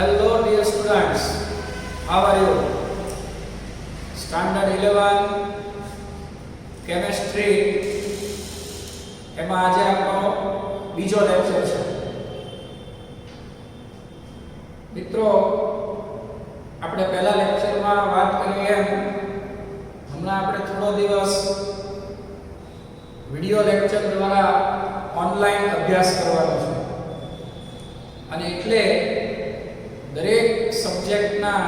Hello dear students, how are you? Standard 11 Chemistry એમાં આજે આપણો બીજો લેક્ચર છે. મિત્રો, આપણે પહેલા લેક્ચરમાં વાત કરી એમ હમણાં આપણે થોડો દિવસ વિડિયો લેક્ચર દ્વારા ઓનલાઈન અભ્યાસ કરવાનો છે અને એટલે દરેક સબ્જેક્ટના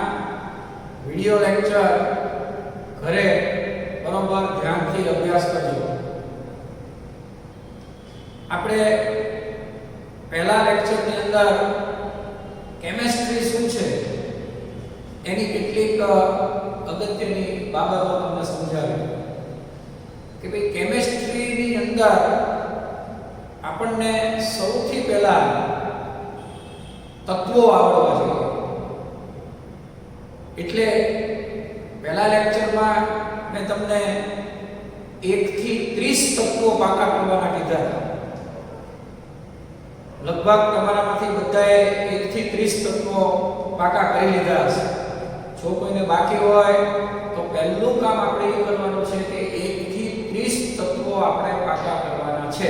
વિડિયો લેક્ચર ઘરે બરોબર ધ્યાનથી અભ્યાસ કરજો. આપણે પહેલા લેક્ચરની અંદર કેમેસ્ટ્રી શું છે એની કેટલીક અગત્યની બાબતો તમને સમજાવી કે ભાઈ કેમેસ્ટ્રીની અંદર આપણને સૌથી પહેલા તત્વો આવડવા જોઈએ. એટલે પહેલા લેક્ચરમાં મેં તમને 1 થી 30 તત્વો પાકા કરવાના કીધા હતા. લગભગ તમારામાંથી બધાએ 1 થી 30 તત્વો પાકા કરી લીધા હશે. જો કોઈને બાકી હોય તો પહેલું કામ આપણે એ કરવાનું છે કે 1 થી 30 તત્વો આપણે પાકા કરવાના છે.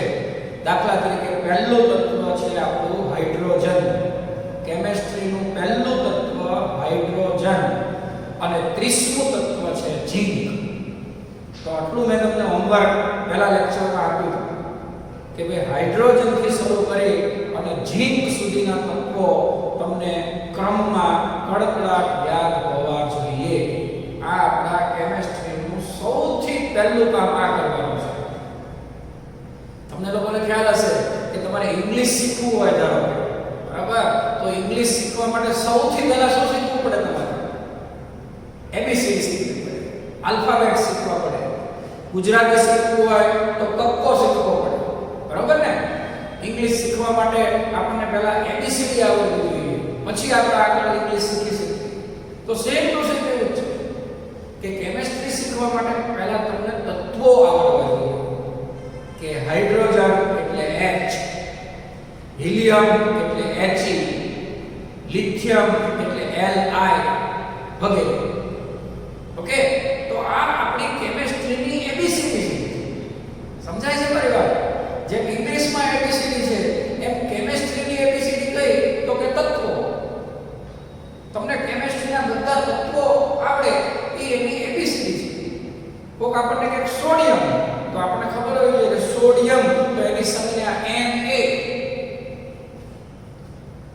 દાખલા તરીકે પહેલું તત્વ છે આપણું હાઇડ્રોજન. કેમેસ્ટ્રીનું પહેલું તત્વ હાઇડ્રોજન અને 30મું તત્વ છે ઝિંક. તો આટલું મેં તમને હોમવર્ક પહેલા લેક્ચરમાં આપ્યું કે ભાઈ હાઇડ્રોજન થી શરૂ કરી અને ઝિંક સુધીના તત્વો તમને ક્રમમાં કડકડાટ યાદ હોવા જોઈએ. આ આપણા કેમેસ્ટ્રીનું સૌથી પહેલું કામ આ કરવાનું છે. તમને લોકોને ખ્યાલ હશે કે તમારે ઇંગ્લિશ શીખવું હોય ધારો બરાબર, તો ઇંગ્લિશ શીખવા માટે સૌથી પહેલા શું શીખવું પડે? તમારે એબીસીડી શીખવી પડે, આલ્ફાબેટ શીખવા પડે. ગુજરાતી શીખવું હોય તો કક્કો શીખવો પડે, બરાબર ને? ઇંગ્લિશ શીખવા માટે આપણને પહેલા એબીસીડી આવડવી જોઈએ, પછી આપણે આગળ ઇંગ્લિશ શીખી શકીએ. તો સેમ ટુ સેમ એવું જ છે કે કેમેસ્ટ્રી શીખવા માટે પહેલા તમને તત્વો આવડવા જોઈએ કે હાઇડ્રોજન એટલે H, હિલિયમ એટલે He, લિથિયમ એટલે Li વગેરે. ઓકે, તો આ આપણી કેમેસ્ટ્રીની એબીસીડી છે. સમજાય છે મારી વાત? જેમ ઇંગ્લિશમાં એબીસીડી છે એમ કેમેસ્ટ્રીની એબીસીડી કઈ તો કે તત્વો. તમને કેમેસ્ટ્રીના બધા તત્વો આવડે એ એની એબીસીડી છે. કોક આપણને કે સોડિયમ, તો આપણને ખબર હોવી જોઈએ કે સોડિયમ તો એની સંજ્ઞા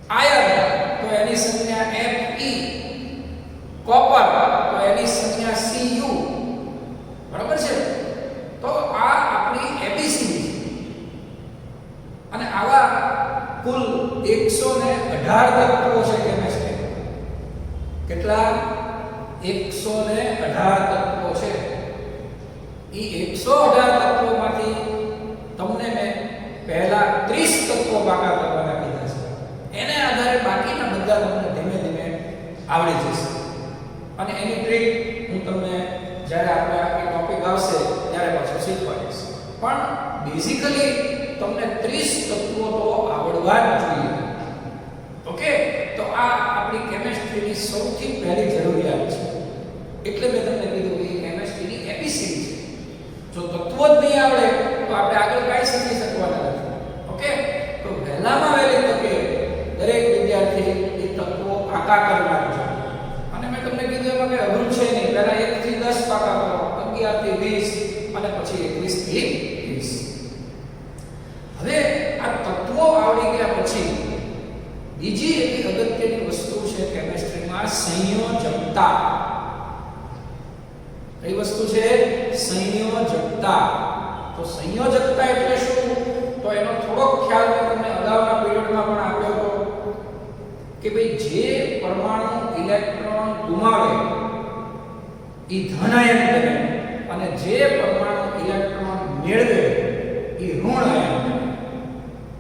Na, આયર્ન તો એની સંજ્ઞા Fe, કોપર તો એની સંજ્ઞા Cu. બરાબર છે? તો આ આપણી એબીસીડી છે. અને આવા કુલ 118 તત્વો છે કેમેસ્ટ્રી. કેટલા? 118 તત્વો છે. એ 118 તત્વોમાંથી તમને મેં પહેલા 30 તત્વો પાકા કરવાના કીધા છે. એને આધારે બાકીના બધા તમને ધીમે ધીમે આવડી જશે. અને એની ટ્રીક હું તમને જ્યારે આપણે આ ટોપિક આવશે ત્યારે પાછું શીખવાડીશ. પણ બેઝિકલી તમને 30 તત્વો તો આવડવા જ જોઈએ. ઓકે, તો આ આપણી કેમેસ્ટ્રીની સૌથી પહેલી જરૂરિયાત છે. એટલે મેં તમને કીધું કે કેમેસ્ટ્રીની એબીસીડી છે. જો તત્વો જ નહીં આવડે તો આપણે આગળ કાંઈ શીખી શકવાના નથી. ઓકે, તો વહેલામાં વહેલી તકે દરેક વિદ્યાર્થી એ તત્વો પાકા કરવાના છે. અને મેં તમને કીધું એમાં કે અઘરું છે નહીં. પહેલા 1 થી 10 પાકા કરો, 11 થી 20 અને પછી 21 થી 30. હવે આ તત્વો આવડી ગયા પછી બીજી એવી અગત્યની વસ્તુ છે કેમેસ્ટ્રીમાં સંયોજકતા. કઈ વસ્તુ છે? સંયોજકતા. તો સંયોજકતા એટલે શું? તો એનો થોડોક ખ્યાલ મેં તમને અગાઉના પીરિયડમાં પણ આપ્યો હતો કે ભાઈ જે પરમાણુ ઇલેક્ટ્રોન ગુમાવે એ ધનાયન બને અને જે પરમાણુ ઇલેક્ટ્રોન મેળવે એ ઋણ આયન બને.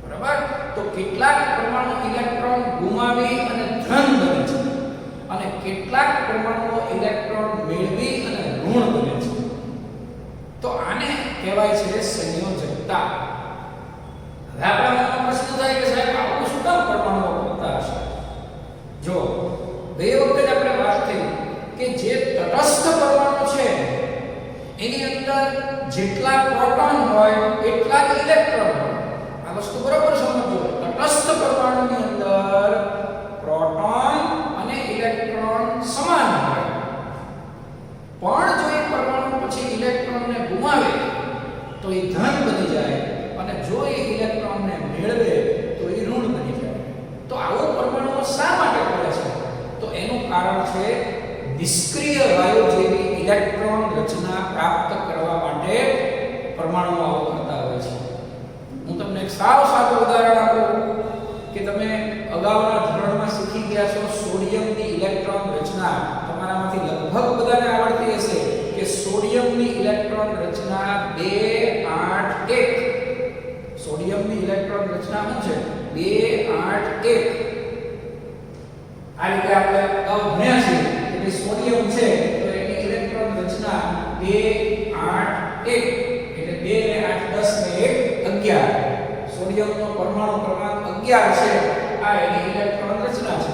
બરાબર? તો કેટલાક પરમાણુ ઇલેક્ટ્રોન ગુમાવી અને ધન બને છે અને કેટલાક પરમાણુઓ ઇલેક્ટ્રોન મેળવી અને ઋણ બને છે. તો આને કહેવાય છે સંયોજકતા. હવે આપણા મનમાં પ્રશ્ન થાય કે સાહેબ આવું શું કામ પરમાણુઓ બનતા હશે? જો કે જે તટસ્થ પરમાણુ છે એની અંદર જેટલા પ્રોટોન હોય એટલા જ ઇલેક્ટ્રોન હોય. આ વસ્તુ બરોબર સમજો. તટસ્થ પરમાણુની અંદર પ્રોટોન અને ઇલેક્ટ્રોન સમાન હોય, પણ જો એક પરમાણુ પછી ઇલેક્ટ્રોનને ગુમાવે તો એ ધન બની જાય, અને જો એ ઇલેક્ટ્રોનને મેળવે તો એ ઋણ બની જાય. તો આવો પરમાણુઓ શા માટે બને છે? તો એનું કારણ છે નિષ્ક્રિય વાયુ જેવી ઇલેક્ટ્રોન રચના પ્રાપ્ત કરવા માટે પરમાણુઓ આવું કરતા હોય છે. હું તમને એક સારું ઉદાહરણ આપું કે તમે અગાઉના ધોરણમાં શીખી ગયા છો સોડિયમની ઇલેક્ટ્રોન રચના. તમારામાંથી લગભગ બધાને આવડતી હશે કે સોડિયમની ઇલેક્ટ્રોન રચના 2 8 1. સોડિયમની ઇલેક્ટ્રોન રચના શું છે? 2 8 1. આ રીતે આપણે અગાઉ ભણ્યા છીએ કે સોડિયમ છે તો એની ઇલેક્ટ્રોન રચના 2 8 1, એટલે 2 ને 8 10 ને 1 11. સોડિયમનો પરમાણુ ક્રમાંક 11 છે. આ એની ઇલેક્ટ્રોન રચના છે.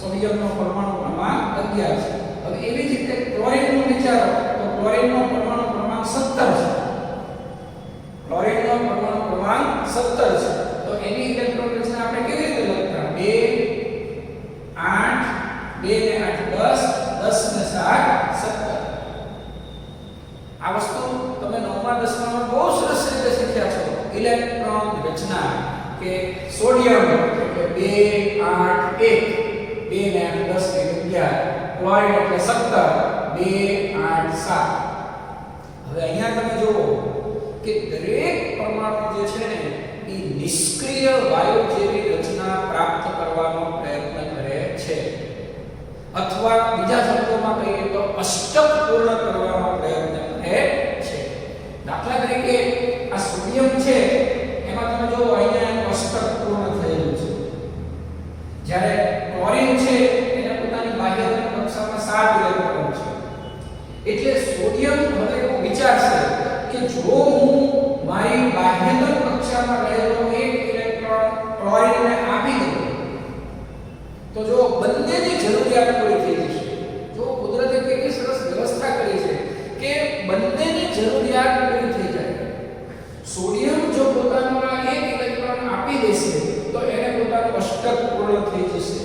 સોડિયમનો પરમાણુ ક્રમાંક 11 છે. હવે એવી જ રીતે ક્લોરીનનો વિચારો તો ક્લોરીનનો પરમાણુ ક્રમાંક 17 છે. ક્લોરીનનો પરમાણુ ક્રમાંક 17 છે. તો એની ઇલેક્ટ્રોન રચના આપણે કેવી રીતે લખતા? 2 8 2 ને 8 10 10 ને 7 17. આ વસ્તુ તમે 9મા 10મામાં બહુ સરસ રીતે શીખ્યા છો. ઇલેક્ટ્રોન રચના કે સોડિયમ એટલે 2 8 1, 2 ને 8 10 ને 11. ક્લોરીન એટલે 17 2 8 7. હવે અહીંયા તમે જુઓ કે દરેક પરમાણુ જે છે ને એ નિષ્ક્રિય વાયુ જેવી રચના પ્રાપ્ત કરવાનો પ્રયત્ન કરે છે, અથવા બીજા શબ્દોમાં કહીએ તો અષ્ટક પૂર્ણ કરવાનો પ્રયત્ન કરે છે. દાખલા તરીકે આ સોડિયમ છે એમાં તમે જુઓ અહીંયા એનું અષ્ટક પૂર્ણ થયેલું છે, જ્યારે ક્લોરીન છે એને પોતાની બાહ્યધન કક્ષામાં 7 ઇલેક્ટ્રોન છે. એટલે સોડિયમ હવે એવું વિચારશે કે જો હું મારી બાહ્યધન કક્ષામાં રહેલો એક ઇલેક્ટ્રોન ક્લોરીનને આપી દઉં તો જો બંનેની જરૂરિયાત પૂરી થઈ જશે. જો કુદરતે કેટલી સરસ વ્યવસ્થા કરી છે કે બંનેની જરૂરિયાત પૂરી થઈ જાય. સોડિયમ જો પોતાનો એક ઇલેક્ટ્રોન આપી દેશે તો એને પોતાનું અષ્ટક પૂર્ણ થઈ જશે,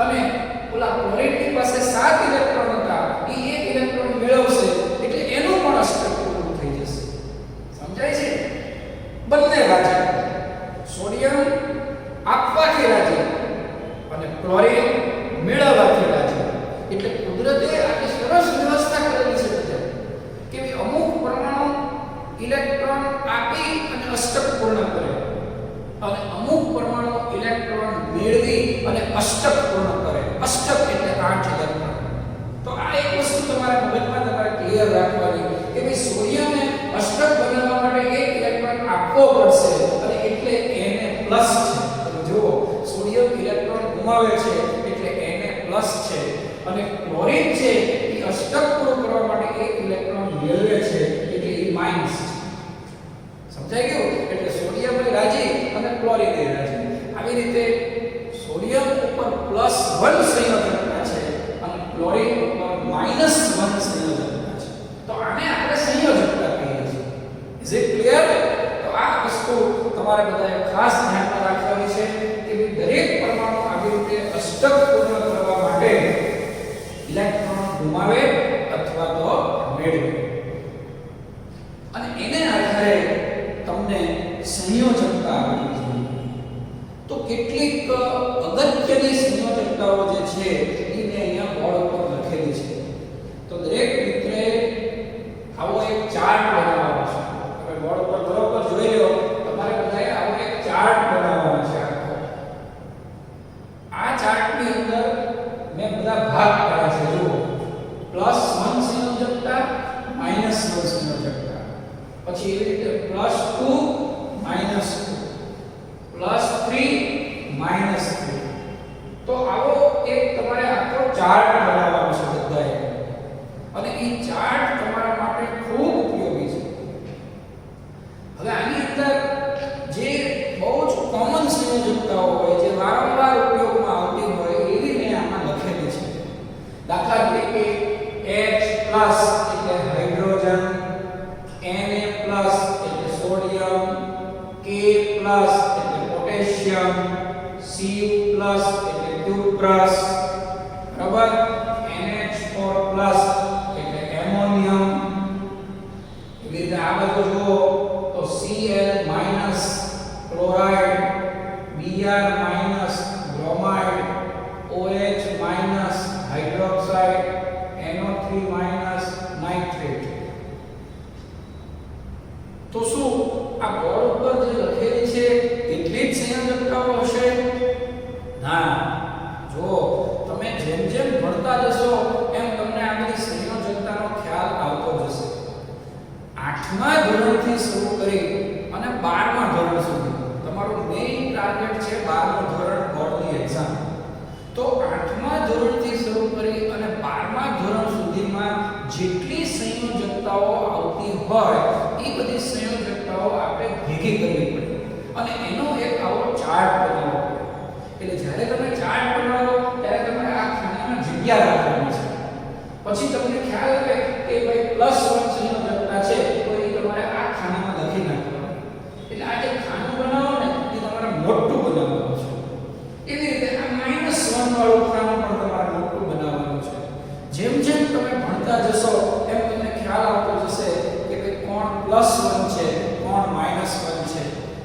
અને ઓલા ક્લોરીનની પાસે 7 ઇલેક્ટ્રોન હતા એ એક ઇલેક્ટ્રોન મેળવશે એટલે એનું પણ અષ્ટક પૂર્ણ થઈ જશે. સમજાય છે? બંને રાજી. સોડિયમ આપવાથી રાજી અને ક્લોરીન મેળવવાથી રાજી. એટલે કુદરતે આની સરસ વ્યવસ્થા કરેલી છે કે અમુક પરમાણુ ઇલેક્ટ્રોન આપી અને અષ્ટક પૂર્ણ કરે, અને અમુક પરમાણુ ઇલેક્ટ્રોન મેળવી અને અષ્ટક પૂર્ણ કરે. અષ્ટક એટલે 8 ઇલેક્ટ્રોન. તો આ એક વસ્તુ તમારા મગજમાં તમારે ક્લિયર રાખવાની કે ભાઈ સોડિયમને અષ્ટક બનાવવા માટે એક ઇલેક્ટ્રોન આપવો પડશે, અને એટલે Na+ છે. તમે જુઓ સોડિયમ ઇલેક્ટ્રોન ગુમાવે છે એટલે Na+ છે, અને ક્લોરીન છે એ અષ્ટક પૂર્ણ કરવા માટે એક ઇલેક્ટ્રોન મેળવે છે એટલે એ માઈનસ છે. સમજાઈ ગયું? એટલે સોડિયમ એ રાજી અને ક્લોરીન એ રાજી. આવી રીતે સોડિયમ ઉપર +1 સંયોજકતા છે અને ક્લોરીન ઉપર -1 સંયોજકતા છે. તો આને આપણે સંયોજકતા કહીએ છીએ. Is it clear? તો આ વસ્તુ તમારે બધાએ ખાસ ધ્યાનમાં રાખવાની છે કે દરેક પરમાણુ આવી રીતે અષ્ટક પૂર્ણ કરવા માટે ઇલેક્ટ્રોન ગુમાવે અથવા તો મેળવે, અને એને આધારે તમને સંયોજકતા આપવી જોઈએ. તો કેટલીક અગત્યની સંયોજકતાઓ જે છે એને અહીંયા બોર્ડ ઉપર લખેલી છે. તો દરેક મિત્રે આવો એક ચાર્ટ બનાવવાનો છે. તમે બોર્ડ ઉપર બરોબર જોઈ લો. તમારે બધાએ આવો એક ચાર્ટ બનાવવાનો છે. આ ચાર્ટની અંદર મેં બધા ભાગ પાડ્યા છે. જુઓ, +1 સંયોજકતા, -1 સંયોજકતા, પછી એવી રીતે +2 -2, +3 -3. તો આવો એક તમારે આખો ચાર્ટ બનાવવાનો છે બધાએ, અને એ ચાર્ટ તમારા માટે ખૂબ ઉપયોગી છે. હવે આની અંદર જે બહુ જ કોમન સંયોજકતાઓ હોય, જે વારંવાર ઉપયોગમાં આવતી હોય, એવી મેં આમાં લખેલી છે. દાખલા તરીકે પ્લસ એટલે પોટેશિયમ, Cu પ્લસ એટલે ક્યુપ્રસ, બરાબર, NH4 પ્લસ એટલે એમોનિયમ. એવી રીતે આ બાજુ જુઓ તો Cl minus chloride, Br minus bromide, OH minus hydroxide, NO3 minus nitrate. તો શું આ બોર્ડ ઉપર જે લખેલી છે એટલી જ સંયોજકતાઓ હશે? ના. જો તમે જેમ જેમ ભણતા જશો એમ તમને આ બધી સંયોજકતાનો ખ્યાલ આવતો જશે. 8મા ધોરણથી શરૂ કરી અને 12મા ધોરણ સુધી તમારું મેઇન ટાર્ગેટ છે 12મું ધોરણ બોર્ડની એક્ઝામ. તો 8મા ધોરણથી શરૂ કરી અને 12મા ધોરણ સુધીમાં જેટલી સંયોજકતાઓ આવતી હોય એ બધી સંયોજકતાઓ આપણે ભેગી કરવી પડે અને એનો એક આવો ચાર્ટ બનાવવો પડે. એટલે જ્યારે તમે ચાર્ટ બનાવો ત્યારે તમારે આ ખાનામાં જગ્યા રાખવાની છે. પછી તમને ખ્યાલ આવે કે ભાઈ +1 સંયોજકતા છે તો એ તમારે આ ખાનામાં લખી નાખવાનું. એટલે આ જે ખાનું બનાવો ને એ તમારે મોટું બનાવવાનું છે. એવી રીતે આ -1 વાળું ખાનું પણ તમારે મોટું બનાવવાનું છે. જેમ જેમ તમે ભણતા જશો એમ તમને ખ્યાલ આવતો જશે કે ભાઈ કોણ +1 છે, કોણ -1 છે.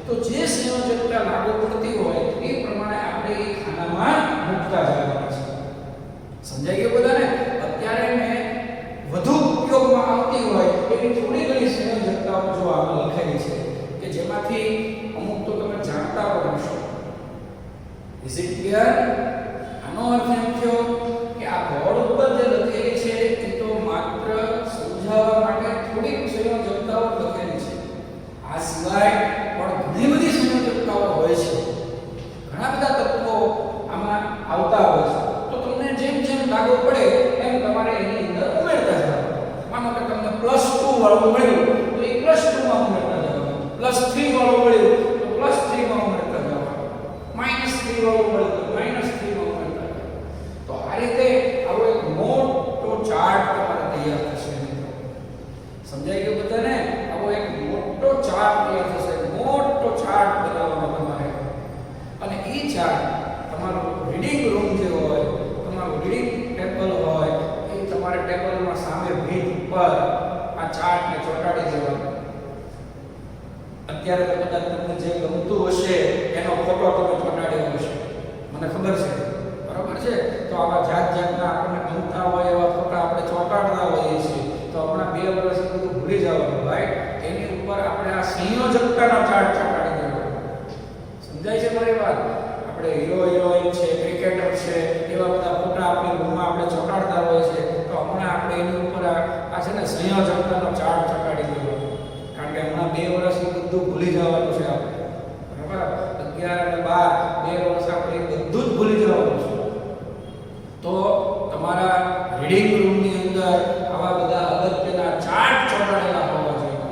તો જે સંયોજકતા લાગુ પડતી હોય એ પ્રમાણે આપણે એ ખાનામાં મૂકતા જવાના છે. સમજાઈ ગયું બધાને? અત્યારે મેં વધુ ઉપયોગમાં આવતી હોય એવી થોડી ઘણી સંયોજકતાઓ જો આમાં લખેલી છે કે જેમાંથી અમુક તો તમે જાણતા પણ હશો. Is it clear? આનો અર્થ એમ થયો કે આ બોર્ડ ઉપર જે લખેલી છે એ તો માત્ર સમજાવવા માટે થોડીક સંયોજકતાઓ લખેલી છે. આ સિવાય પણ ઘણી બધી સંયોજકતાઓ હોય છે. ઘણા બધા તત્વો આમાં આવતા હોય છે. તો તમને જેમ જેમ લાગુ પડે એમ તમારે એની અંદર ઉમેરતા જવાનું. માનો કે તમને +2 વાળું મળ્યું તો એ +2 માં ઉમેરતા જવાનું. +3 વાળું મળ્યું તો +3 માં ઉમેરતા જવાનું. -3 વાળું મળ્યું તો -3 માં ઉમેરતા જવાનું. તો આ રીતે આવો એક મોટો ચાર્ટ તમારે તૈયાર થશે. સમજાઈ ગયું બધાને? આવો એક મોટો ચાર્ટ તૈયાર થશે. મોટો ચાર્ટ બનાવવાનો તમારે. અને એ ચાર્ટ તમારો રીડિંગ રૂમ જે હોય, તમારું રીડિંગ ટેબલ હોય, એ તમારે ટેબલમાં સામે ભીંત ઉપર આ ચાર્ટને ચોંટાડી દેવાનો. અત્યારે તો કદાચ તમને જે ગમતું હશે એનો ફોટો તમે ચોંટાડ્યો હશે, મને ખબર છે, બરાબર છે? તો આવા જાત જાતના આપણને ગમતા હોય એવા ફોટા આપણે ચોંટાડતા હોઈએ છીએ. તો હમણાં 2 વર્ષ બધું ભૂલી જવાનું, રાઈટ? એની ઉપર આપણે આ સંયોજકતાનો ચાર્ટ ચોંટાડી દેવાનો. સમજાય છે મારી વાત? આપણે હીરો હિરોઈન છે, ક્રિકેટર છે, એવા બધા ફોટા આપણી રૂમમાં આપણે ચોંટાડતા હોઈએ છીએ. તો હમણાં આપણે એની ઉપર આ છે ને સંયોજકતાનો ચાર્ટ ચોંટાડી દેવાનો. કારણ કે હમણાં 2 વર્ષ બધું ભૂલી જવાનું છે આપણે, બરાબર? 11 અને 12 2 વર્ષ આપણે બધું જ ભૂલી જવાનું છે. તો તમારા રીડિંગ રૂમની અંદર આવા બધા અગત્યના ચાર્ટ ચોંટાડેલા હોવા જોઈએ,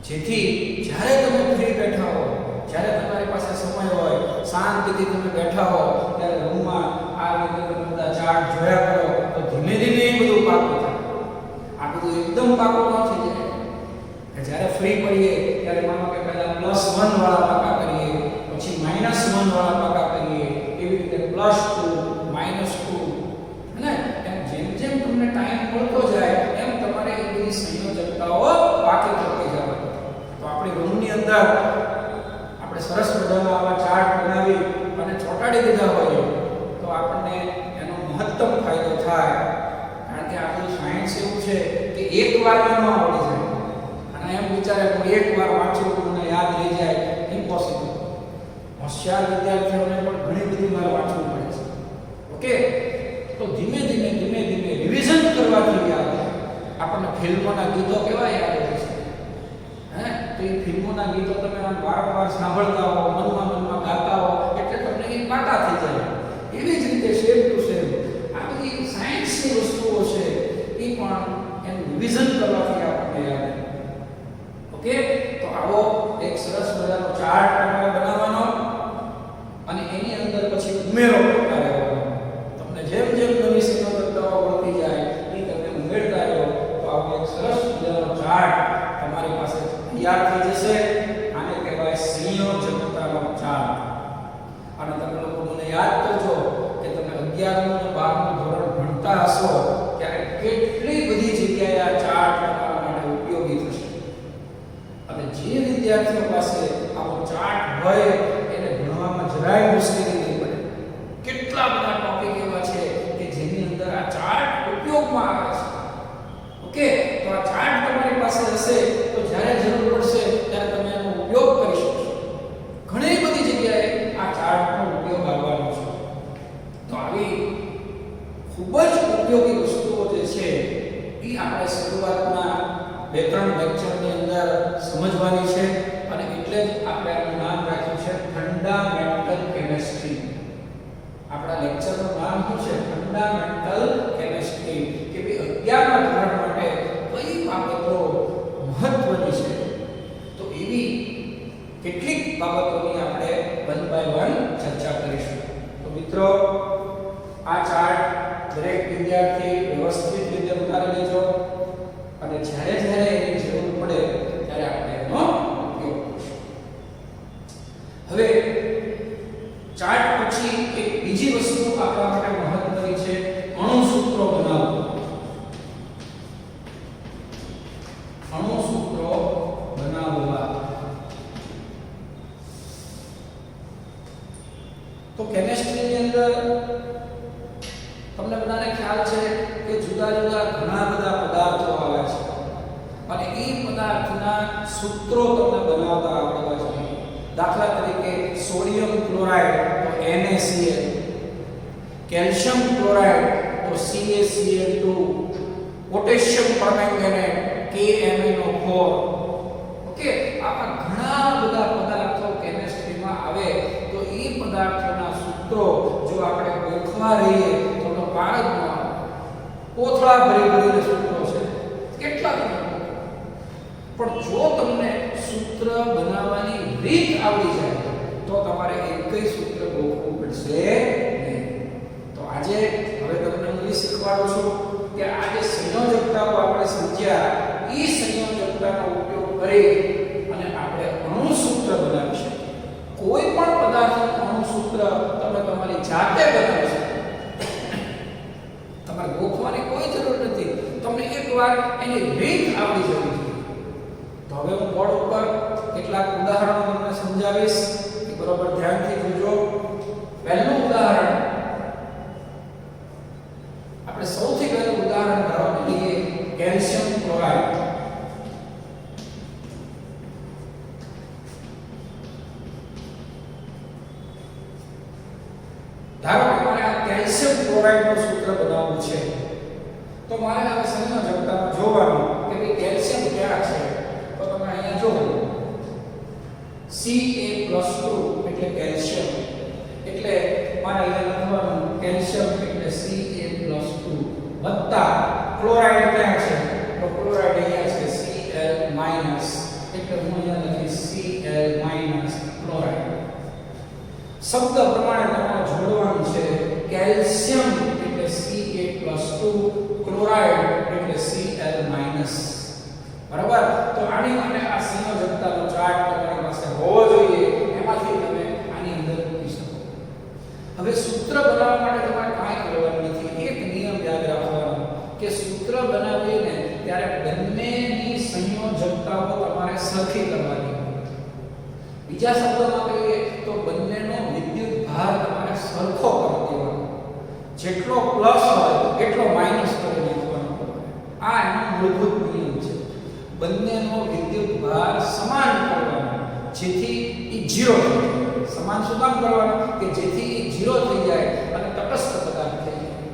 જેથી જ્યારે તમે ફ્રી બેઠા હો, જ્યારે તમારી પાસે સમય હોય, શાંતિથી તમે બેઠા હો, ત્યારે રૂમમાં આ રીતે તમે બધા ચાર્ટ જોયા કરો તો ધીમે ધીમે એ બધું પાકું થાય. આ બધું એકદમ પાકું ન થઈ જાય. જ્યારે ફ્રી પડીએ ત્યારે માનો કે પહેલા +1 વાળા પાકા કરીએ, પછી -1 વાળા પાકા કરીએ, એવી રીતે +2 -2, અને એમ જેમ જેમ તમને ટાઈમ મળતો જાય એમ તમારે એ બધી સંયોજકતાઓ પાકી કરતી જવાની. તો આપણી રૂમની અંદર આપણે સરસ મજાના આવા ચાર્ટ બનાવી અને ચોંટાડી દીધા હોય તો આપણને એનો મહત્તમ ફાયદો થાય. કારણ કે આપણું સાયન્સ એવું છે કે એક વારમાં ન આવડી જાય. અને એમ વિચારે કે એક વાર વાંચ્યું તો મને યાદ રહી જાય, ઇમ્પોસિબલ. હોશિયાર વિદ્યાર્થીઓને પણ ઘણી બધી વાર વાંચવું પડે છે. ઓકે? તો ધીમે ધીમે રિવિઝન કરવાથી યાદ આવે. આપણને ફિલ્મોના ગીતો કેવા યાદ રહે છે? તો એ ફિલ્મોના ગીતો તમે વારંવાર સાંભળતા હો, મનમાં ગાતા હો એટલે તમને એ પાકા થઈ જાય. એવી જ રીતે સેમ ટુ સેમ આ બધી સાયન્સની વસ્તુઓ છે એ પણ એનું રિવિઝન કરવાથી આપણને યાદ આવે. ઓકે? તો આવો એક સરસ મજાનો ચાર્ટ તમારે બનાવવાનો અને એની અંદર પછી ઉમેરો કરતા રહેવાનો. તમને જેમ જેમ નવી સંયોજકતાઓ મળતી જાય એ તમે ઉમેરતા રહો તો આવો એક સરસ મજાનો ચાર્ટ તમારી પાસે તૈયાર થઈ જશે. આને કહેવાય સંયોજકતાનો ચાર્ટ. અને તમે લોકો મને યાદ કરજો કે તમે 11મું અને 12મું ધોરણ ભણતા હશો ત્યારે કેટલી બધી જગ્યાએ આ ચાર્ટ તમારા માટે ઉપયોગી થશે. અને જે વિદ્યાર્થીઓ પાસે આવો ચાર્ટ હોય એને ભણવામાં જરાય મુશ્કેલી નહીં પડે. કેટલા બધા ટોપિક એવા છે કે જેની અંદર આ ચાર્ટ ઉપયોગમાં આવે છે. ઓકે, તો આ ચાર્ટ તમારી પાસે હશે તો જ્યારે જરૂર પડશે ત્યારે તમે એનો ઉપયોગ કરી શકશો. ઘણી બધી જગ્યાએ આ ચાર્ટનો ઉપયોગ આવવાનો છે. તો આવી ખૂબ જ ઉપયોગી વસ્તુઓ જે છે એ આપણે શરૂઆતના 2-3 લેક્ચરની અંદર સમજવાની છે. અને એટલે જ આપણે આનું નામ રાખ્યું છે ફંડામેન્ટલ કેમિસ્ટ્રી. આપણા લેક્ચરનું નામ શું છે? Fundamental chemistry. કે ભાઈ 11મા ધોરણ માટે કઈ બાબતો મહત્વની છે. તો એવી કેટલીક બાબતોની આપણે 1 by 1 ચર્ચા કરીશું. તો મિત્રો, આ ચાર્ટ દરેક વિદ્યાર્થી વ્યવસ્થિત રીતે ઉતારી લેજો અને જ્યારે એની જરૂર પડે ત્યારે આપણે એનો ઉપયોગ કરીશું. હવે ચાર્ટ પછી એક બીજી વસ્તુ આપણા માટે મહત્વની છે, અણુસૂત્રો બનાવવા. અણુસૂત્રો બનાવવા. તો કેમિસ્ટ્રીની અંદર તમને બધાને ખ્યાલ છે કે જુદા જુદા ઘણા બધા પદાર્થો આવે છે અને એ પદાર્થના સૂત્રો તમને બનાવતા આવડવા જોઈએ. દાખલા તરીકે સોડિયમ ક્લોરાઇડ તો NaCl, કેલ્શિયમ ક્લોરાઇડ તો CaCl2, potassium permanganate KMnO4. Okay, આવા ઘણા બધા પદાર્થો કેમિસ્ટ્રીમાં આવે તો એ પદાર્થોના સૂત્રો જો આપણે ગોખવા રહીએ તો કાળજમાં કોથળા ભરીને સૂત્રો છે કેટલા બધા. પણ જો તમને સૂત્ર બનાવવાની રીત આવડી જાય તો તમારે એકઈ સૂત્ર ગોખવું પડશે નહીં. તો આજે હવે તમને હું એ શીખવાડું છું કે આ જે સંયોજકતાઓ આપણે સમજ્યા એ સંયોજકતાનો ઉપયોગ કરી અને આપણે અણુસૂત્ર બનાવી શકીએ. કોઈ પણ પદાર્થનું અણુસૂત્ર તમે તમારી જાતે બનાવી શકો. તમારે ગોખવાની કોઈ જરૂર નથી. તમને એકવાર એની રીત આવડી જવી જોઈએ. તો હવે હું બોર્ડ ઉપર કેટલાક ઉદાહરણો તમને સમજાવીશ, કે બરોબર ધ્યાનથી જોજો. પહેલું ઉદાહરણ, આપણે સૌથી પહેલું ઉદાહરણ ધારો કે લઈએ કેલ્શિયમ ક્લોરાઇડ. ધારો કે મારે આ કેલ્શિયમ ક્લોરાઇડનું સૂત્ર બનાવવું છે તો મારે હવે સંયોજકતામાં જોવાનું કે ભાઈ કેલ્શિયમ ક્યાં છે. તો તમે અહીંયા જુઓ Ca+2 એટલે કેલ્શિયમ, એટલે મારે અહીંયા લખવાનું કેલ્શિયમ એટલે Ca+2 વત્તા ક્લોરાઇડ ક્યાં છે તો ક્લોરાઇડ અહીંયા છે Cl- એટલે હું અહીંયા લખીશ Cl- ક્લોરાઇડ. શબ્દ પ્રમાણે તમારે જોડવાનું છે કેલ્શિયમ એટલે Ca+2, ક્લોરાઇડ એટલે Cl-. બરાબર. તો આની માટે આ સંયોજકતાનો ચાર્ટ તમારી પાસે હોવો જોઈએ. એમાંથી તમે આની અંદર મૂકી શકો. હવે સૂત્ર બનાવવા માટે તમારે કાંઈ કરવાનું નથી. એક નિયમ યાદ રાખવાનો કે સૂત્ર બનાવીને ત્યારે બંનેની સંયોજકતાઓ તમારે સરખી કરવાની. બીજા શબ્દોમાં કહીએ તો બંનેનો વિદ્યુત ભાર તમારે સરખો કરી દેવાનો. જેટલો પ્લસ હોય એટલો માઈનસ કરી નાખવાનો. આ એનો મૂળભૂત નિયમ છે. બંનેનો વિદ્યુત ભાર સમાન કરવાનો જેથી એ 0 થઈ જાય. સમાન શું કામ કરવાનું કે જેથી એ 0 થઈ જાય અને તટસ્થ પદાર્થ થઈ જાય.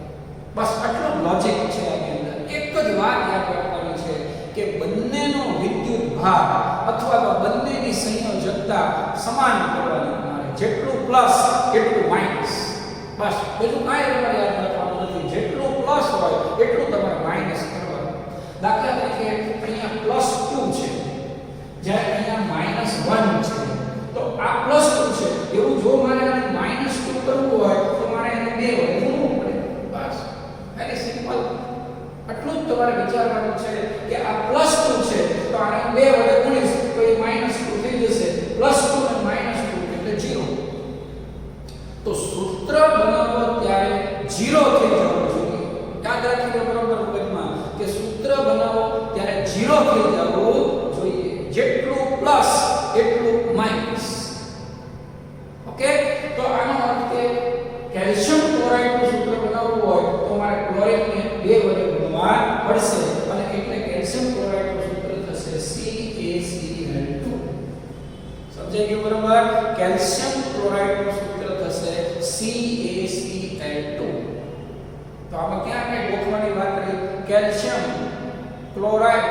બસ આટલું લોજિક છે આની અંદર. એક જ વાત યાદ રાખવાની છે કે બંનેનો વિદ્યુત ભાર અથવા તો બંનેની સંયોજકતા સમાન કરવાની. તમારે જેટલું પ્લસ એટલું માઈનસ. બસ બીજું કાંઈ તમારે યાદ રાખવાનું નથી. જેટલું પ્લસ હોય એટલું તમારે માઈનસ કરવાનું. દાખલા તરીકે અહીંયા +2 છે જ્યારે અહીંયા -1 છે તો આ +2 છે એવું જો મારે આને -2 કરવું હોય તો મારે એને 2 વડે ગુણવું પડે. બસ વેરી સિમ્પલ. આટલું જ તમારે વિચારવાનું છે કે આ +2 છે તો આને 2 વડે ગુણીશ તો એ -2 થઈ જશે. +2 અને થઈ જવું જોઈએ. જેટલું પ્લસ એટલું માઈનસ. ઓકે, તો આનો અર્થ કે કેલ્શિયમ ક્લોરાઇડનું સૂત્ર બનાવવું હોય તો મારે ક્લોરીનને 2 વડે ગુણવા પડશે અને એટલે કેલ્શિયમ ક્લોરાઇડનું સૂત્ર થશે CaCl2. સમજાઈ ગયું બરાબર? કેલ્શિયમ ક્લોરાઇડનું સૂત્ર થશે CaCl2. તો આમાં ક્યાં કઈ ગોખવાની વાત કરી? કેલ્શિયમ ક્લોરાઇડ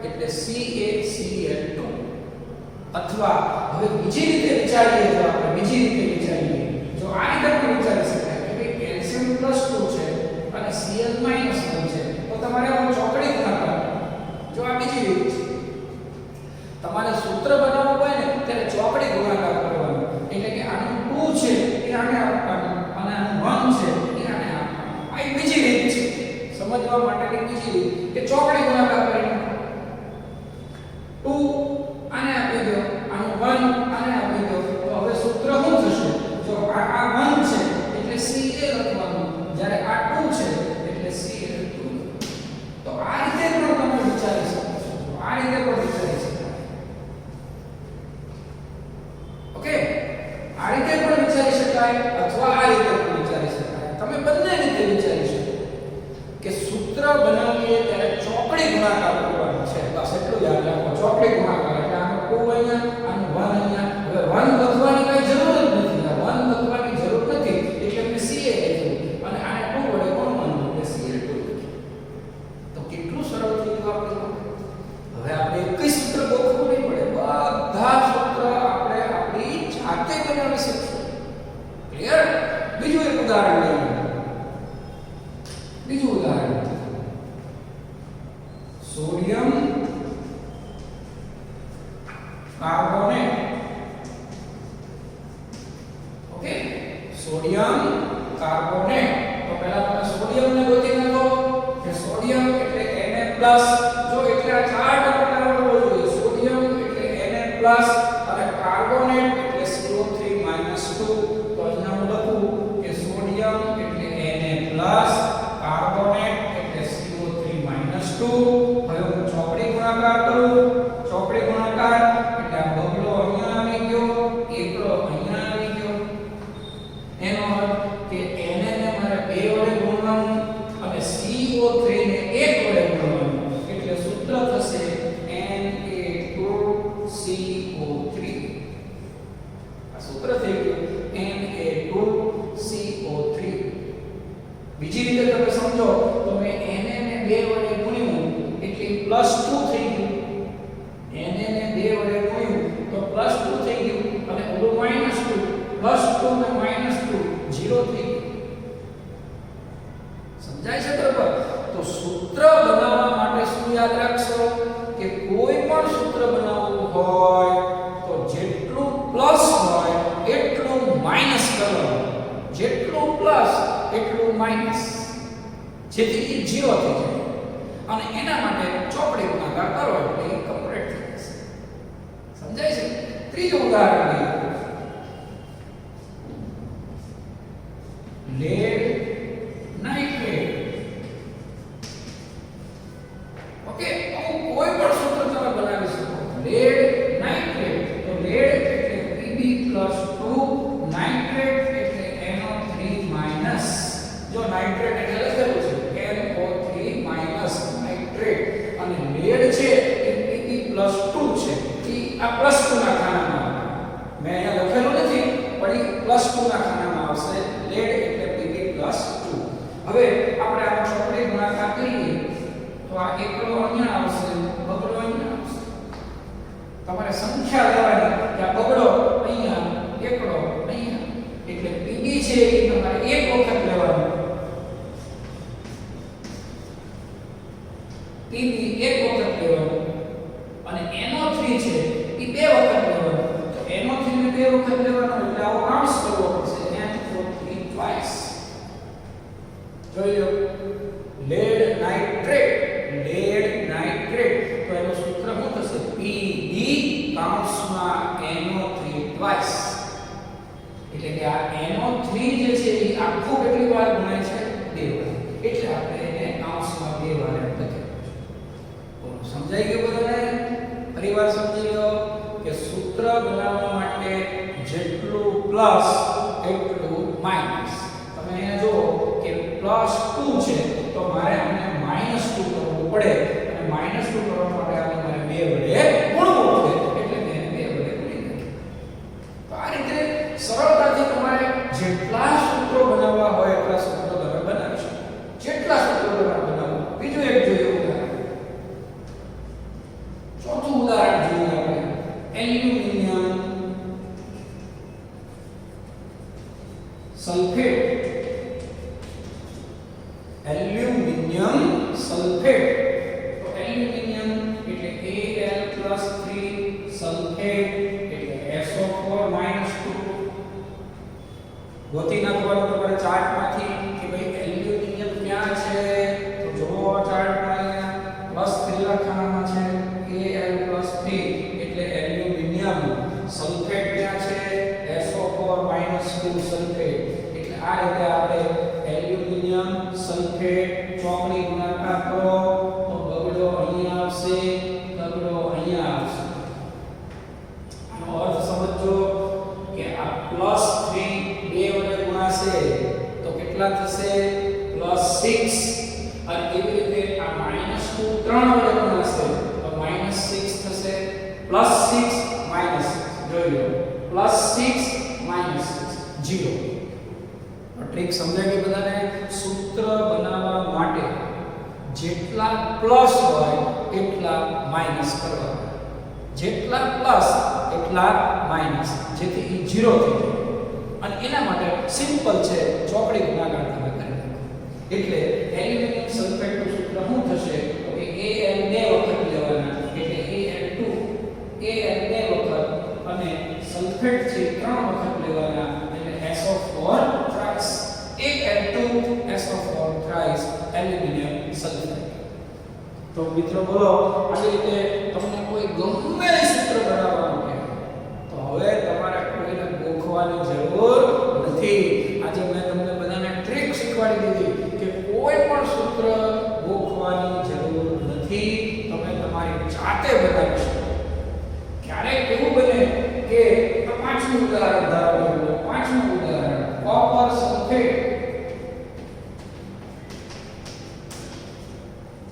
એટલે CaCl2. અથવા હવે બીજી રીતે વિચારીએ તો આપણે જો આ રીતે પણ વિચારી શકાય કે ભાઈ કેલ્શિયમ +2 છે અને Cl -1 છે તો તમારે આનો ચોકડી ગુણાકાર. જો આ બીજી રીત છે, તમારે સૂત્ર બનાવવું હોય ને ત્યારે ચોકડી ગુણાકાર કરવાનો. એટલે કે આનું 2 છે એ આને આપવાનું અને આનું 1 છે એ આને આપવાનું. આ એક બીજી રીત છે સમજવા માટેની બીજી રીત કે ચોકડી ગુણાકાર કરીને 2 આને આપી દો, આનું 1 આને આપી દો, તો હવે સૂત્ર શું થશે? જો આ 1 છે એટલે Cl લખવાનું, જ્યારે આ 2 છે એટલે Cl2. તો આ રીતે પણ તમે વિચારી શકો છો. આ રીતે પણ વિચારી શકાય. ઓકે, આ રીતે પણ વિચારી શકાય અથવા આ રીતે પણ વિચારી શકાય. તમે બંને રીતે વિચારી શકો કે સૂત્ર બનાવીએ ત્યારે ચોકડી ગુણાકાર કરવાનો છે. બસ એટલું યાદ રાખો, ચોકડી ગુણાકાર. એટલે આનો 2 અહીંયા, આનું 1 અહીંયા. હવે 1 લખવાની કઈ જરૂર જ નથી. આ 1 લખવાની જરૂર નથી એટલે મેં Ca લખ્યું અને આને 2 વડે ગુણવાનું એટલે Cl2. તો કેટલું સરળ થઈ ગયું આપણે. હવે આપણે એક જ સૂત્ર ગોખવું નહીં પડે. બધા સૂત્ર આપણે આપણી જાતે બનાવી શકીશું. ક્લિયર? બીજું એક ઉદાહરણ લઈએ. બીજું ઉદાહરણ, sodium carbonate. Okay, sodium carbonate. તો પહેલા તમે સોડિયમને ગોતી નાખો કે સોડિયમ એટલે Na+. જો એટલે આ ચાર ટર્મ આવડવો જોઈએ. સોડિયમ એટલે Na+ અને કાર્બોનેટ એટલે CO3 - 2. તો અહીંયા હું લખું કે સોડિયમ એટલે Na+, કાર્બોનેટ એટલે CO3 - 2. હવે હું ચોકડી ગુણાકાર કરું. ચોકડી ગુણાકાર એટલે આ બગડો અહીંયા આવી ગયો, એકડો અહીંયા આવી ગયો. એનો અર્થ કે Na ને મારે 2 વડે ગુણવાનું અને CO3 ને 1 વડે ગુણવાનું. એટલે સૂત્ર થશે Na2CO3. આ સૂત્ર થઈ ગયું Na2CO3. બીજી રીતે તમે સમજો તો મેં Na ને 2 વડે ગુણ્યું એટલે +2 થઈ ગયું. Na ને 2 વડે ગુણ્યું તો +2 થઈ ગયું અને ઓલું -2. +2 ને -2 0 થઈ ગયું. સમજાય છે બરાબર? તો સૂત્ર બનાવવા માટે શું યાદ રાખશો કે કોઈ પણ સૂત્ર બનાવવું હોય તો જેટલું પ્લસ હોય એટલું માઈનસ કરવાનું. જેટલું પ્લસ એટલું માઈનસ, જેથી 0 થઈ જાય. અને એના માટે ચોકડી ગુણાકાર કરો એટલે એ કમ્પ્લીટ થઈ જશે. સમજાય છે? ત્રીજું ઉદાહરણ લઈએ. Lead nitrate. ઓકે, કોઈ પણ સૂત્ર તમે બનાવી શકો. Lead nitrate. તો લેડ એટલે Pb+2, નાઇટ્રેટ એટલે NO3-. જો નાઇટ્રેટ એટલે લખેલું છે NO3- નાઇટ્રેટ અને લેડ છે એ Pb+2 છે. એ આ +2 ના ખાનામાં મેં અહીંયા લખેલું નથી પણ એ +2 ના ખાનામાં આવશે. લેડ એટલે Pb+2. હવે આપણે આ ચોકડી ગુણાકાર કરીએ તો આ એકડો અહીંયા આવશે, બગડો અહીંયા આવશે. તમારે સંખ્યા લેવાની કે આ બગડો અહીંયા, એકડો અહીંયા. એટલે Pb છે એ તમારે એક વખત લેવાનું. Pb એક વખત લેવાનું અને NO3 છે એ 2 વખત લેવાનું. તો NO3 ને 2 વખત લેવાનું એટલે આવો કાઉન્સ કરવો પડશે. NO3 twice. જોઈ લો, લેડ નાઇટ્રેટ. લેડ નાઇટ્રેટ તો એનું સૂત્ર શું થશે? Pb કૌંસમાં NO3 twice. એટલે કે આ NO3 જે છે એ આખું કેટલી વાર ગુણાય છે? 2 વાર. એટલે આપણે એને કૌંસમાં 2 વાર લખીએ. સમજાઈ ગયું? વાત સમજી લો કે સૂત્ર બનાવવા માટે જેટલું પ્લસ એટલું માઈનસ. તમે અહીંયા જુઓ કે +2 છે તો મારે આને -2 કરવું પડે અને -2 કરવા માટે આને મારે 2 વડે ગુણવું પડે એટલે મેં 2 વડે ગુણી નાખ્યું. તો આ રીતે સરળતાથી તમારે જેટલા સૂત્રો બનાવવા હોય એટલા સૂત્રો તમે બનાવી શકો. જેટલા સૂત્રો બનાવો. બીજું એક જોઈએ ઉદાહરણ. ચોથું ઉદાહરણ જોઈએ આપણે. Aluminium sulphate. Aluminium sulphate. તો એલ્યુમિનિયમ એટલે Al+3, સલ્ફેટ એટલે SO4-2. ગોતી નાખવાનું તમારે ચાર્ટમાંથી કે ભાઈ એલ્યુમિનિયમ ક્યાં છે. તો જુઓ ચાર્ટમાં અહીંયા +3 લખવામાં છે. Al+3 એટલે એલ્યુમિનિયમ. સલ્ફેટ ક્યાં છે? SO4-2 sulphate. એટલે આ રીતે આપણે એલ્યુમિનિયમ સલ્ફેટ ચોકડી ગુણાકાર કરો તો બગડો અહીંયા આવશે, બગડો અહીંયા આવશે. આનો અર્થ સમજો કે આ +3 2 વડે ગુણાશે તો કેટલા થશે? +6. અને એવી રીતે આ -2 3 વડે ગુણાશે તો -6 થશે. +6 - જોઈ લો +6 - 0. ટ્રિક સમજાય કે બધાને? સૂત્ર બનાવવા માટે જેટલા પ્લસ હોય એટલા માઈનસ કરવાના. જેટલા પ્લસ એટલા માઈનસ, જેથી એ 0 થઈ જાય. અને એના માટે સિમ્પલ છે, ચોકડી ગુણાકાર તમે કરી નાખો. એટલે એલ્યુમિનિયમ સલ્ફેટનું સૂત્ર શું થશે? તો કે Al 2 વખત લેવાના એટલે Al2 વખત અને સલ્ફેટ છે 3 વખત લેવાના એટલે SO4 thrice. Al2 SO4 thrice aluminium sulphate. તો મિત્રો બોલો, આવી રીતે તમને કોઈ ગમે તે સૂત્ર બનાવવાનું કહે તો હવે તમારે કોઈને ગોખવાની જરૂર નથી. આજે મેં તમને બધાને ટ્રિક શીખવાડી દીધી કે કોઈ પણ સૂત્ર ગોખવાની જરૂર નથી. તમે તમારી જાતે બનાવી શકો. ક્યારેક એવું બને કે પાંચમું ઉદાહરણ ધારો લો. પાંચમું ઉદાહરણ કોપર સલ્ફેટ.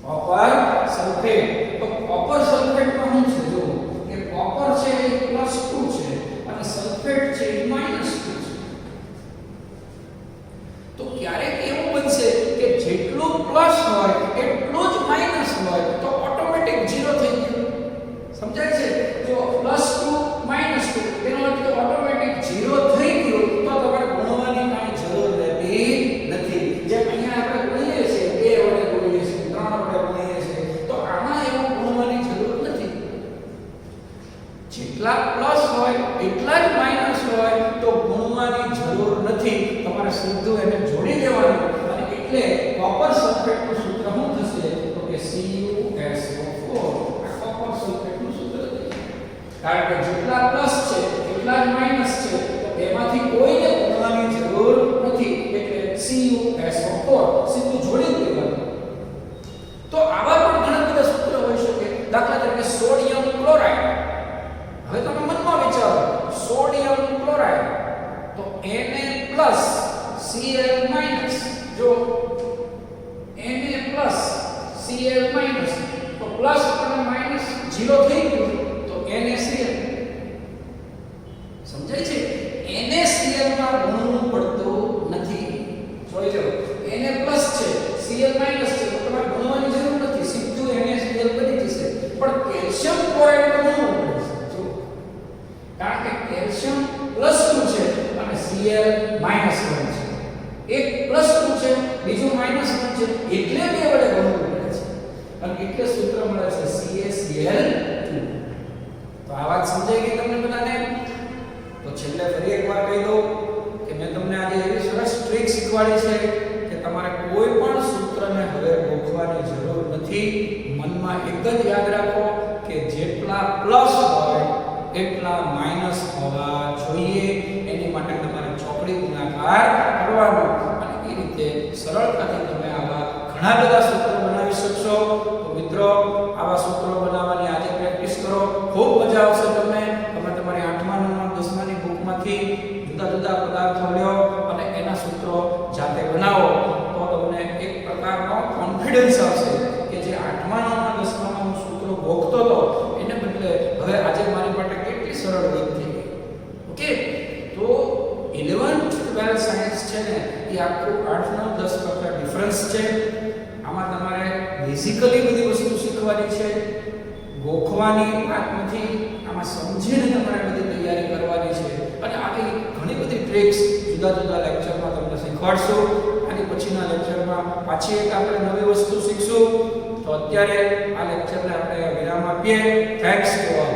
Copper sulphate. તો કોપર સલ્ફેટમાં શું છે? જો કે કોપર છે એ +2 છે અને સલ્ફેટ છે એ -2 છે. તો ક્યારેક એવું બનશે કે જેટલું પ્લસ હોય એટલું જ માઈનસ હોય તો ઓટોમેટિક 0 થઈ ગયું. સમજાય છે? જો +2 -2 તેનો અર્થ ઓટોમેટિક 0 થઈ ગયું. તો તમારે ગુણવાની કાંઈ જરૂર રહેતી નથી. જેમ અહીંયા આપણે ગુણીએ છીએ 2 વડે ગુણીએ છીએ, 3 વડે ગુણીએ છીએ, તો આમાં એવું ગુણવાની જરૂર નથી. જેટલા પ્લસ હોય એટલા જ માઈનસ હોય તો ગુણવાની જરૂર નથી. તમારે સીધું એને જોડી દેવાનું. અને એટલે કોપર સલ્ફેટનું સૂત્ર શું થશે? તો કે CuSO4. આ કોપર સલ્ફેટનું સૂત્ર છે. કારણ કે જેટલા પ્લસ છે એટલા જ માઈનસ છે તો એમાંથી કોઈને ગુણવાની જરૂર નથી. એટલે CuSO4 સીધું જોડી દેવાનું. તો આવા પણ ઘણા બધા સૂત્ર હોઈ શકે. દાખલા તરીકે સોડિયમ ક્લોરાઇડ. હવે તમે મનમાં વિચારો, સોડિયમ ક્લોરાઇડ તો Na+ Cl- જો Na+ Cl- તો પ્લસ અને માઈનસ 0 થઈ ગયું તો NaCl. સમજાય છે? NaCl માં ગુણવું પડતું નથી. જોઈ લો Na+ છે Cl- છે તો તમારે ગુણવાની જરૂર નથી. સીધું NaCl બની જશે. પણ કેલ્શિયમ ક્લોરાઇડ ગુણવું પડશે. જો કારણ કે કેલ્શિયમ +2 છે અને Cl -1 છે. એક +2 છે બીજું -1 છે એટલે 2 વડે ગુણવું પડે છે. અને એટલે સૂત્ર મળે છે CaCl2. તો આ વાત સમજાઈ ગઈ તમને બધાને? તો છેલ્લે ફરી એકવાર કહી દઉં કે મેં તમને આજે એવી સરસ ટ્રિક શીખવાડી છે કે તમારે કોઈ પણ સૂત્રને હવે ગોખવાની જરૂર નથી. મનમાં એક જ યાદ રાખો કે જેટલા પ્લસ હોય એટલા માઈનસ હોવા જોઈએ. એની માટે તમારે ચોકડી ગુણાકાર કરવાનો. અને એ રીતે સરળતાથી તમે આવા ઘણા બધા સૂત્રો બનાવી શકશો. તો મિત્રો, આવા સૂત્રો બનાવવાની આજે પ્રેક્ટિસ કરો. કરો. ખૂબ મજા આવશે તમને. તમે તમારી 8મા 9મા 10માની બુકમાંથી જુદા જુદા પદાર્થો લ્યો અને એના સૂત્રો જાતે બનાવો તો તમને એક પ્રકારનો કોન્ફિડન્સ આવશે કે જે 8મા 9મા 10મામાં હું સૂત્રો ગોખતો હતો એને બદલે હવે આજે મારી માટે કેટલી સરળ રીત થઈ ગઈ. ઓકે, તો 11th 12th સાયન્સ છે ને એ આખું 8 9 10 કરતા ડિફરન્સ છે. આમાં તમારે બેઝિકલી બધી વસ્તુ શીખવાની છે, ગોખવાની વાત નથી. આમાં સમજીને તમારે બધી તૈયારી કરવાની છે અને આવી ઘણી બધી ટ્રિક્સ જુદા જુદા લેક્ચરમાં તમને શીખવાડશું. આની પછીના લેક્ચરમાં પાછી એક આપણે નવી વસ્તુ શીખશું. તો અત્યારે આ લેક્ચરને આપણે વિરામ આપીએ. Thanks to all.